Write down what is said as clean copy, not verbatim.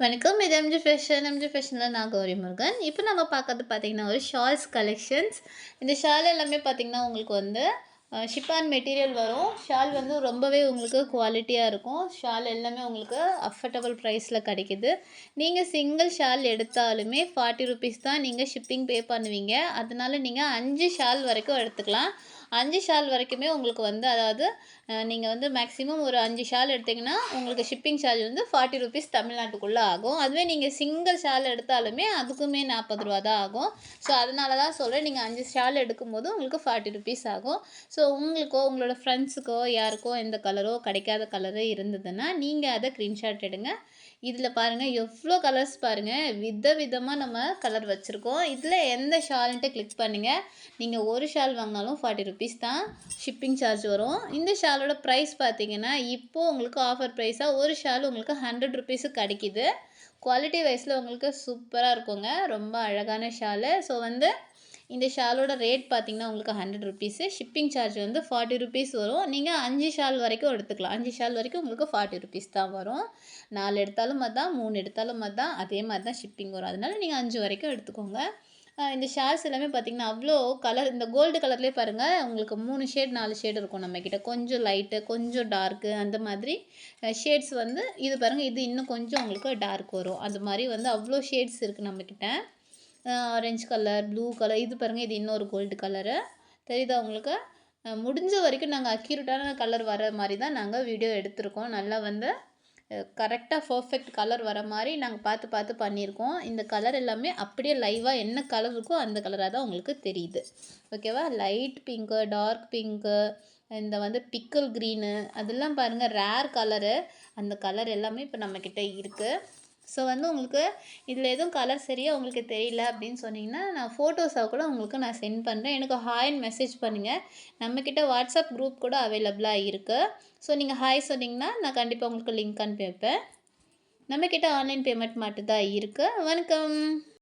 வணக்கம். இது எம்ஜி ஃபேஷனில் நான் கௌரி முருகன். இப்போ நம்ம பார்க்கறது பார்த்தீங்கன்னா, ஒரு ஷால்ஸ் கலெக்ஷன்ஸ். இந்த ஷால் எல்லாமே பார்த்தீங்கன்னா, உங்களுக்கு வந்து ஷிப்பான் மெட்டீரியல் வரும். ஷால் வந்து ரொம்பவே உங்களுக்கு குவாலிட்டியாக இருக்கும். ஷால் எல்லாமே உங்களுக்கு அஃபர்டபுள் ப்ரைஸில் கிடைக்கிது. நீங்கள் சிங்கிள் ஷால் எடுத்தாலுமே ₹40 தான் நீங்கள் ஷிப்பிங் பே பண்ணுவீங்க. அதனால நீங்கள் 5 ஷால் வரைக்கும் எடுத்துக்கலாம். 5 ஷால் வரைக்குமே உங்களுக்கு வந்து அதாவது நீங்கள் வந்து மேக்ஸிமம் ஒரு 5 ஷால் எடுத்தீங்கன்னா, உங்களுக்கு ஷிப்பிங் சார்ஜ் வந்து ₹40 தமிழ்நாட்டுக்குள்ளே ஆகும். அதுவே நீங்கள் சிங்கிள் ஷால் எடுத்தாலுமே அதுக்குமே ₹40 தான் ஆகும். ஸோ அதனால தான் சொல்கிறேன், நீங்கள் 5 ஷால் எடுக்கும்போது உங்களுக்கு ₹40 ஆகும். ஸோ உங்களுக்கோ, உங்களோட ஃப்ரெண்ட்ஸுக்கோ, யாருக்கோ எந்த கலரோ கிடைக்காத கலரு இருந்ததுன்னா, நீங்கள் அதை ஸ்க்ரீன்ஷாட் எடுங்க. இதில் பாருங்கள் எவ்வளோ கலர்ஸ் பாருங்கள். விதவிதமாக நம்ம கலர் வச்சுருக்கோம். இதில் எந்த ஷால்ன்ட்டு கிளிக் பண்ணுங்கள். நீங்கள் ஒரு ஷால் வாங்கினாலும் ₹40 தான் ஷிப்பிங் சார்ஜ் வரும். இந்த ஷாலோட ப்ரைஸ் பார்த்தீங்கன்னா, இப்போது உங்களுக்கு ஆஃபர் ப்ரைஸாக ஒரு ஷால் உங்களுக்கு ₹100 கிடைக்கிது. குவாலிட்டி வைஸில் உங்களுக்கு சூப்பராக இருக்குங்க. ரொம்ப அழகான ஷாலு. ஸோ வந்து இந்த ஷாலோட ரேட் பார்த்தீங்கன்னா, உங்களுக்கு ₹100. ஷிப்பிங் சார்ஜ் வந்து ₹40 வரும். நீங்கள் 5 ஷால் வரைக்கும் எடுத்துக்கலாம். 5 ஷால் வரைக்கும் உங்களுக்கு ₹40 தான் வரும். 4 எடுத்தாலும் அதான், 3 எடுத்தாலும் அதான். அதே மாதிரி தான் ஷிப்பிங் வரும். அதனால நீங்கள் 5 வரைக்கும் எடுத்துக்கோங்க. இந்த ஷால்ஸ் எல்லாமே பார்த்தீங்கன்னா, அவ்வளோ கலர் இந்த கோல்டு கலர்லேயே பாருங்கள், உங்களுக்கு 3 ஷேட் 4 ஷேட் இருக்கும் நம்மக்கிட்ட. கொஞ்சம் லைட்டு, கொஞ்சம் டார்க்கு அந்த மாதிரி ஷேட்ஸ் வந்து இது பாருங்கள், இது இன்னும் கொஞ்சம் உங்களுக்கு டார்க் வரும். அது மாதிரி வந்து அவ்வளோ ஷேட்ஸ் இருக்குது நம்மக்கிட்ட. ஆரஞ்சு கலர், ப்ளூ கலர், இது பாருங்கள், இது இன்னொரு கோல்டு கலரு. தெரியுதா உங்களுக்கு? முடிஞ்ச வரைக்கும் நாங்கள் அக்யூரேட்டான கலர் வர மாதிரி தான் நாங்கள் வீடியோ எடுத்திருக்கோம். நல்லா வந்து கரெக்டாக பர்ஃபெக்ட் கலர் வர மாதிரி நாங்கள் பார்த்து பார்த்து பண்ணியிருக்கோம். இந்த கலர் எல்லாமே அப்படியே லைவாக என்ன கலர் இருக்கோ அந்த கலராக தான் உங்களுக்கு தெரியுது. ஓகேவா? லைட் பிங்க்கு, டார்க் பிங்க்கு, இந்த வந்து பிக்கிள் க்ரீனு, அதெல்லாம் பாருங்கள் ரேர் கலரு. அந்த கலர் எல்லாமே இப்போ நம்மக்கிட்ட இருக்குது. ஸோ வந்து உங்களுக்கு இதில் எதுவும் கலர் சரியாக உங்களுக்கு தெரியல அப்படின்னு சொன்னீங்கன்னா, நான் ஃபோட்டோஸாக கூட உங்களுக்கு நான் சென்ட் பண்ணுறேன். எனக்கு ஹாய்ன்னு மெசேஜ் பண்ணுங்கள். நம்மக்கிட்ட வாட்ஸ்அப் குரூப் கூட அவைலபிளாக இருக்குது. ஸோ நீங்கள் ஹாய் சொன்னீங்கன்னா, நான் கண்டிப்பாக உங்களுக்கு லிங்க் அனுப்பி வைப்பேன். நம்மக்கிட்ட ஆன்லைன் பேமெண்ட் மட்டும் தான் இருக்குது. வணக்கம்.